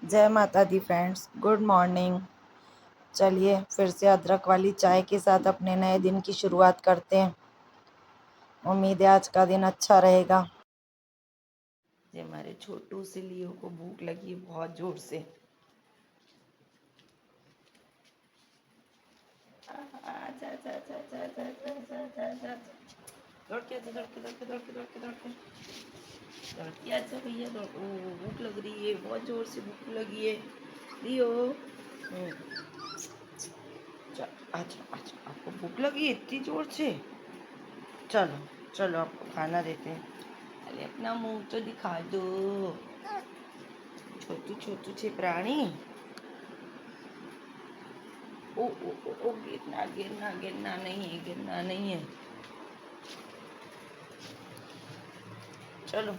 जय माता दी friends, good morning. चलिए फिर से अदरक वाली चाय के साथ अपने नए दिन की शुरुआत करते हैं। उम्मीद है आज का दिन अच्छा रहेगा। ये हमारे छोटू से लियो को भूख लगी है बहुत जोर से। आजा, आजा, आजा, आजा, आजा, आजा, आजा, आजा, आजा, आजा। दौड़ के आजा, दौड़ के, दौड़ के, दौड़ के, दौड़ के, दौड़ के, दौड़ के आजा भैया, दौड़। ओ, भूख लग रही है, बहुत जोर से भूख लगी है लियो। चल, अच्छा अच्छा, आपको भूख लगी है इतनी जोर से? चलो चलो, आपको खाना देते हैं। अरे अपना मुंह तो दिखा दो, छोटू छोटू छे प्राणी। ओ ओ ओ ओ, गिरना गिरना गिरना नहीं है, गिरना नहीं है। चलो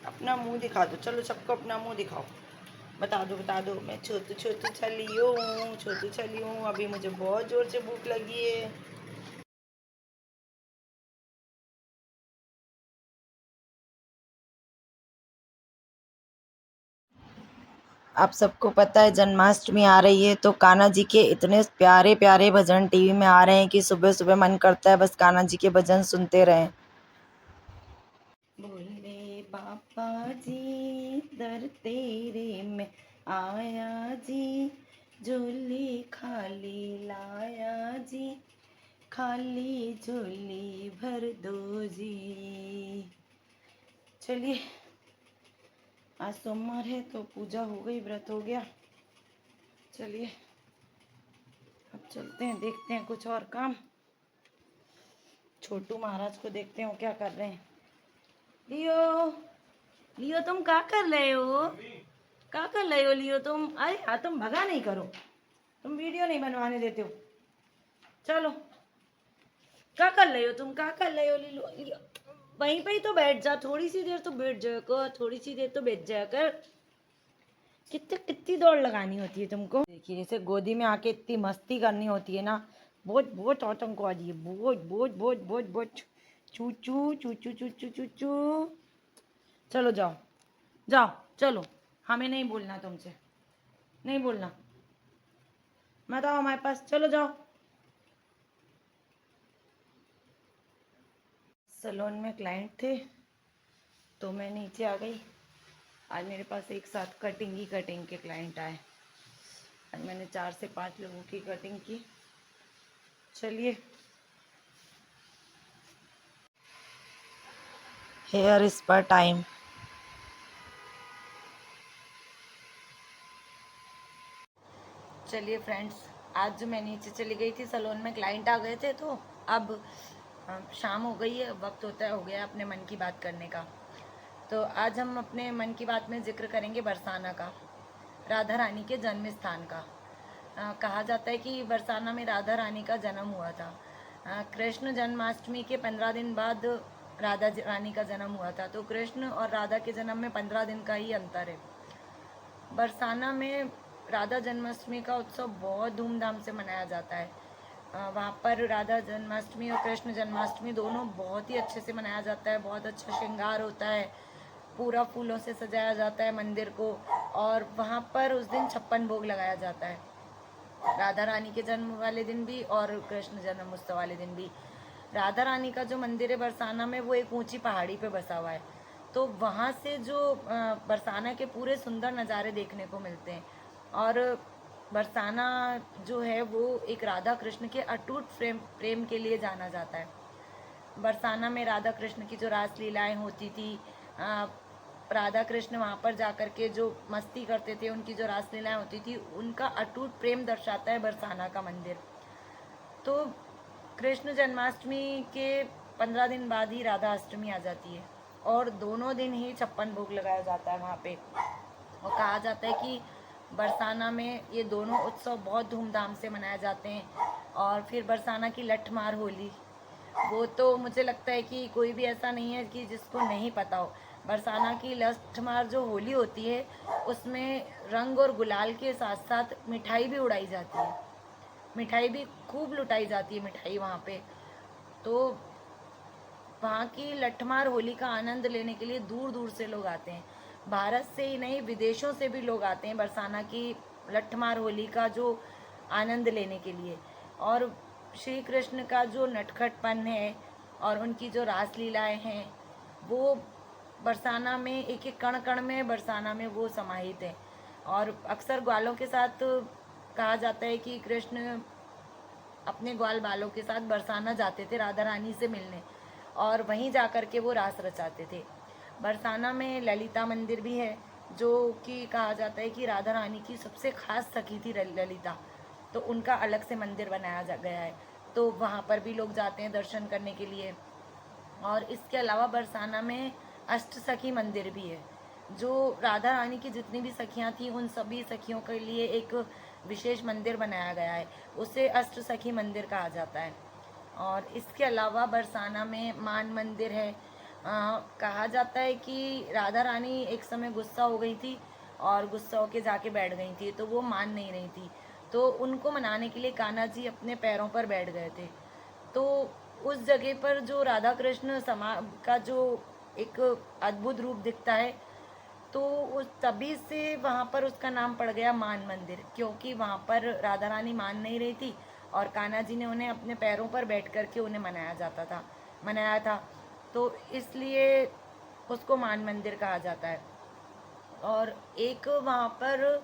अपना मुंह दिखा दो, चलो सबको अपना मुंह दिखाओ। बता दो, मैं छोटू छोटू छलियो हूँ, छोटू छली हूँ। अभी मुझे बहुत जोर से भूख लगी है। आप सबको पता है जन्माष्टमी आ रही है, तो कान्हा जी के इतने प्यारे प्यारे भजन टीवी में आ रहे हैं कि सुबह सुबह मन करता है बस कान्हा जी के भजन सुनते रहें। बोले बापा जी दर तेरे में आया जी, झोली खाली लाया जी, खाली झोली भर दो जी। चलिए आज सोमवार है तो पूजा हो गई, व्रत हो गया। चलिए अब चलते हैं, देखते हैं कुछ और काम। छोटू महाराज को देखते हैं वो क्या कर रहे हैं। लियो, लियो तुम क्या कर रहे हो? क्या कर रहे हो लियो तुम? अरे हाँ, तुम भगा नहीं करो, तुम वीडियो नहीं बनवाने देते हो। चलो क्या कर रहे हो तुम? क्या कर रहे हो लियो? लियो वहीं पे ही तो बैठ जा, थोड़ी सी देर तो बैठ जाया कर, थोड़ी सी देर तो बैठ जाया कर। कितनी कितनी दौड़ लगानी होती है तुमको? देखिए ऐसे गोदी में आके इतनी मस्ती करनी होती है ना। बहुत बहुत आतंकवादी है, बहुत बहुत बहुत बहुत बहुत। चूचू चूचू चूचू चूचू। चलो जाओ, जाओ चलो, हमें नहीं बोलना तुमसे, नहीं बोलना, मत आओ हमारे पास, चलो जाओ। सलोन में क्लाइंट थे तो मैं नीचे आ गई। आज मेरे पास एक साथ कटिंग के क्लाइंट आए। आज मैंने 4 से 5 लोगों की कटिंग की। चलिए हेयर स्पा टाइम। चलिए फ्रेंड्स, आज जो मैं नीचे चली गई थी सलोन में, क्लाइंट आ गए थे तो अब शाम हो गई है, वक्त होता है हो गया अपने मन की बात करने का। तो आज हम अपने मन की बात में जिक्र करेंगे बरसाना का, राधा रानी के जन्म स्थान का। कहा जाता है कि बरसाना में राधा रानी का जन्म हुआ था। कृष्ण जन्माष्टमी के 15 दिन बाद राधा रानी का जन्म हुआ था। तो कृष्ण और राधा के जन्म में 15 दिन का ही अंतर है। बरसाना में राधा जन्माष्टमी का उत्सव बहुत धूमधाम से मनाया जाता है। वहाँ पर राधा जन्माष्टमी और कृष्ण जन्माष्टमी दोनों बहुत ही अच्छे से मनाया जाता है। बहुत अच्छा श्रृंगार होता है, पूरा फूलों से सजाया जाता है मंदिर को। और वहाँ पर उस दिन 56 भोग लगाया जाता है, राधा रानी के जन्म वाले दिन भी और कृष्ण जन्म उत्सव वाले दिन भी। राधा रानी का जो मंदिर है बरसाना में, वो एक ऊंची पहाड़ी पे बसा हुआ है। तो वहाँ से जो बरसाना के पूरे सुंदर नज़ारे देखने को मिलते हैं। और बरसाना जो है वो एक राधा कृष्ण के अटूट प्रेम के लिए जाना जाता है। बरसाना में राधा कृष्ण की जो रास लीलाएं होती थी, राधा कृष्ण वहाँ पर जाकर के जो मस्ती करते थे, उनकी जो रास लीलाएं होती थी, उनका अटूट प्रेम दर्शाता है बरसाना का मंदिर। तो कृष्ण जन्माष्टमी के 15 दिन बाद ही राधा अष्टमी आ जाती है और दोनों दिन ही 56 भोग लगाया जाता है वहाँ पे। और कहा जाता है कि बरसाना में ये दोनों उत्सव बहुत धूमधाम से मनाए जाते हैं। और फिर बरसाना की लठमार होली, वो तो मुझे लगता है कि कोई भी ऐसा नहीं है कि जिसको नहीं पता हो। बरसाना की लठमार जो होली होती है, उसमें रंग और गुलाल के साथ साथ मिठाई भी उड़ाई जाती है, मिठाई भी खूब लुटाई जाती है मिठाई वहाँ पे। तो वहाँ की लठमार होली का आनंद लेने के लिए दूर दूर से लोग आते हैं। भारत से ही नहीं विदेशों से भी लोग आते हैं बरसाना की लठमार होली का जो आनंद लेने के लिए। और श्री कृष्ण का जो नटखटपन है और उनकी जो रासलीलाएं हैं वो बरसाना में एक एक कण कण में बरसाना में वो समाहित है। और अक्सर ग्वालों के साथ कहा जाता है कि कृष्ण अपने ग्वाल बालों के साथ बरसाना जाते थे राधा रानी से मिलने और वहीं जा कर के वो रास रचाते थे। बरसाना में ललिता मंदिर भी है जो कि कहा जाता है कि राधा रानी की सबसे खास सखी थी ललिता, तो उनका अलग से मंदिर बनाया गया है, तो वहाँ पर भी लोग जाते हैं दर्शन करने के लिए। और इसके अलावा बरसाना में अष्ट सखी मंदिर भी है, जो राधा रानी की जितनी भी सखियां थी उन सभी सखियों के लिए एक विशेष मंदिर बनाया गया है, उसे अष्ट सखी मंदिर कहा जाता है। और इसके अलावा बरसाना में मान मंदिर है। कहा जाता है कि राधा रानी एक समय गुस्सा हो गई थी और गुस्सा होके जाके बैठ गई थी, तो वो मान नहीं रही थी, तो उनको मनाने के लिए कान्हा जी अपने पैरों पर बैठ गए थे। तो उस जगह पर जो राधा कृष्ण समा का जो एक अद्भुत रूप दिखता है, तो उस तभी से वहाँ पर उसका नाम पड़ गया मान मंदिर, क्योंकि वहाँ पर राधा रानी मान नहीं रही थी और कान्हा जी ने उन्हें अपने पैरों पर बैठ करके उन्हें मनाया था, तो इसलिए उसको मान मंदिर कहा जाता है। और एक वहाँ पर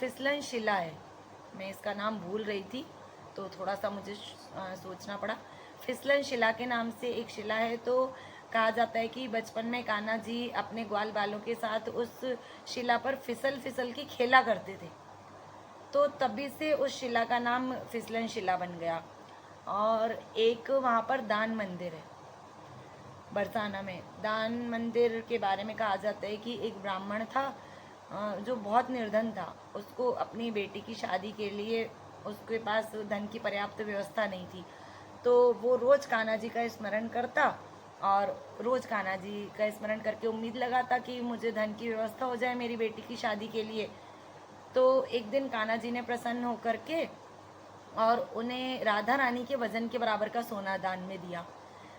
फिसलन शिला है, मैं इसका नाम भूल रही थी तो थोड़ा सा मुझे सोचना पड़ा। फिसलन शिला के नाम से एक शिला है, तो कहा जाता है कि बचपन में कान्हा जी अपने ग्वाल बालों के साथ उस शिला पर फिसल फिसल के खेला करते थे, तो तभी से उस शिला का नाम फिसलन शिला बन गया। और एक वहाँ पर दान मंदिर है बरसाना में। दान मंदिर के बारे में कहा जाता है कि एक ब्राह्मण था जो बहुत निर्धन था, उसको अपनी बेटी की शादी के लिए उसके पास धन की पर्याप्त व्यवस्था नहीं थी, तो वो रोज़ कान्हा जी का स्मरण करता और रोज़ कान्हा जी का स्मरण करके उम्मीद लगाता कि मुझे धन की व्यवस्था हो जाए मेरी बेटी की शादी के लिए। तो एक दिन कान्हा जी ने प्रसन्न होकर के और उन्हें राधा रानी के वजन के बराबर का सोना दान में दिया,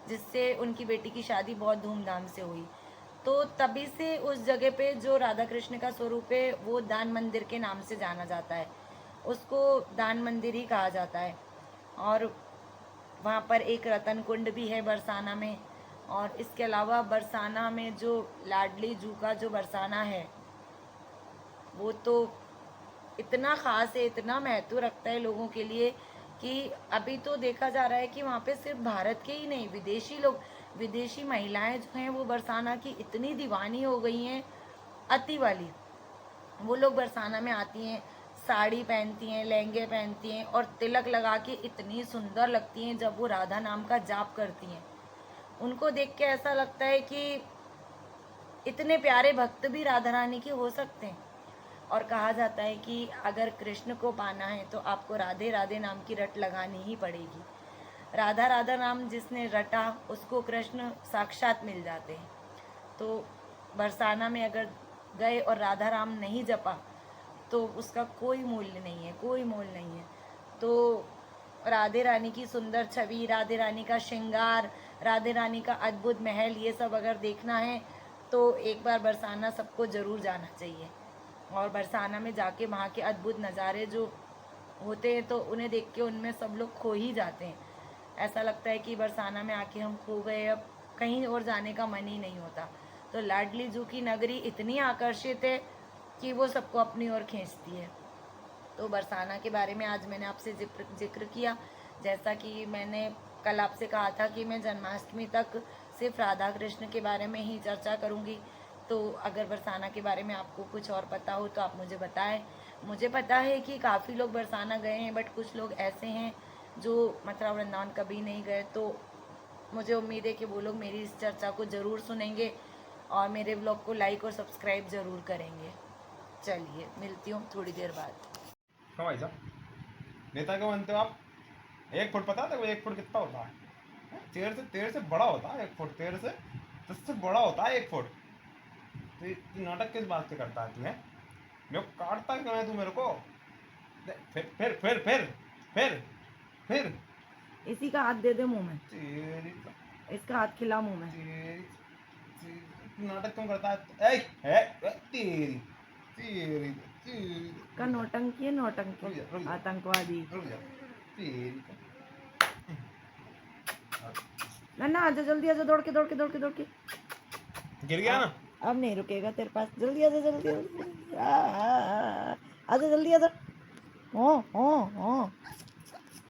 जिससे उनकी बेटी की शादी बहुत धूमधाम से हुई। तो तभी से उस जगह पे जो राधा कृष्ण का स्वरूप है वो दान मंदिर के नाम से जाना जाता है, उसको दान मंदिर ही कहा जाता है। और वहाँ पर एक रतन कुंड भी है बरसाना में। और इसके अलावा बरसाना में जो लाडली जू का जो बरसाना है वो तो इतना ख़ास है, इतना महत्व रखता है लोगों के लिए कि अभी तो देखा जा रहा है कि वहाँ पे सिर्फ भारत के ही नहीं विदेशी महिलाएं जो हैं वो बरसाना की इतनी दीवानी हो गई हैं, अति वाली। वो लोग बरसाना में आती हैं, साड़ी पहनती हैं, लहंगे पहनती हैं और तिलक लगा के इतनी सुंदर लगती हैं जब वो राधा नाम का जाप करती हैं। उनको देख के ऐसा लगता है कि इतने प्यारे भक्त भी राधा रानी के हो सकते हैं। और कहा जाता है कि अगर कृष्ण को पाना है तो आपको राधे राधे नाम की रट लगानी ही पड़ेगी। राधा राधा नाम जिसने रटा उसको कृष्ण साक्षात मिल जाते हैं। तो बरसाना में अगर गए और राधा राम नहीं जपा तो उसका कोई मूल्य नहीं है, कोई मोल नहीं है। तो राधे रानी की सुंदर छवि, राधे रानी का श्रृंगार, राधे रानी का अद्भुत महल, ये सब अगर देखना है तो एक बार बरसाना सबको ज़रूर जाना चाहिए। और बरसाना में जाके वहाँ के अद्भुत नज़ारे जो होते हैं तो उन्हें देख के उनमें सब लोग खो ही जाते हैं। ऐसा लगता है कि बरसाना में आके हम खो गए, अब कहीं और जाने का मन ही नहीं होता। तो लाडली जू की नगरी इतनी आकर्षित है कि वो सबको अपनी ओर खींचती है। तो बरसाना के बारे में आज मैंने आपसे जिक्र किया। जैसा कि मैंने कल आपसे कहा था कि मैं जन्माष्टमी तक सिर्फ राधा कृष्ण के बारे में ही चर्चा करूँगी, तो अगर बरसाना के बारे में आपको कुछ और पता हो तो आप मुझे बताएं। मुझे पता है कि काफ़ी लोग बरसाना गए हैं, बट कुछ लोग ऐसे हैं जो मथुरा वृंदावन कभी नहीं गए, तो मुझे उम्मीद है कि वो लोग मेरी इस चर्चा को ज़रूर सुनेंगे और मेरे ब्लॉग को लाइक और सब्सक्राइब ज़रूर करेंगे। चलिए मिलती हूँ थोड़ी देर बाद। क्यों भाई साहब नेता क्यों बनते हो आप? 1 फुट पता है तेरे को? 1 फुट कितना होता है? तेरे से बड़ा होता है 1 फुट, तेरे से तुझसे बड़ा होता है 1 फुट। तू नाटक किस बात से करता है? तू है मेरे को काटता क्यों है तू मेरे को? फिर फिर इसी का हाथ दे दे मुंह में, तेरी इसका हाथ खिला मुंह में। तेरी तू नाटक क्यों करता है? तेरी तेरी तेरी का नौटंकी है, नौटंकी रुक जा। आतंकवादी। रुक जा तेरी नन्ना आजा, जल्दी आजा, दौड़ के दौड़ के दौड़ के दौड़ के। गिर गया ना। अब नहीं रुकेगा तेरे पास, जल्दी आजा, जल्दी जल्दी आजा, जल्दी आजा। ओ